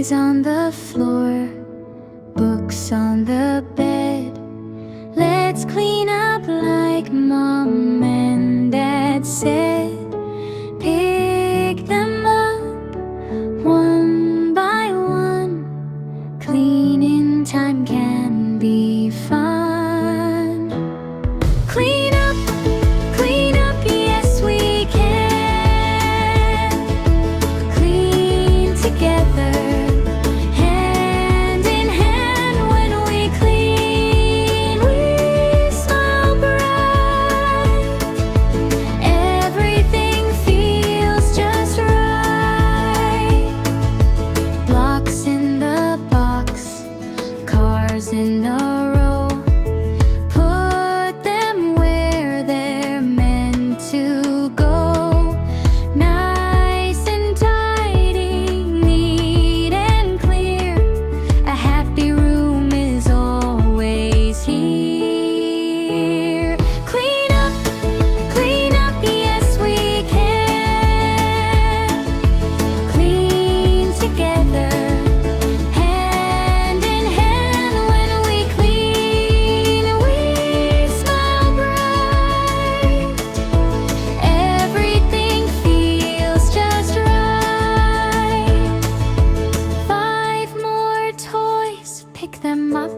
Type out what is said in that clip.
Toys on the floor, books on the bed. Let's clean up like Mom and Dad said. Pick them up one by one. Cleaning time can be fun. Clean up, yes we can. Clean together, hand in hand. When we clean, we smile bright. Everything feels just right. Blocks in the box, cars in a row. Put them where they're meant to go. Nice and tidy, neat and clear. A happy room is always here. Clean up, yes we can. Clean together, hand in hand. When we clean, we smile bright. Everything feels just right. 5 more toys, pick them up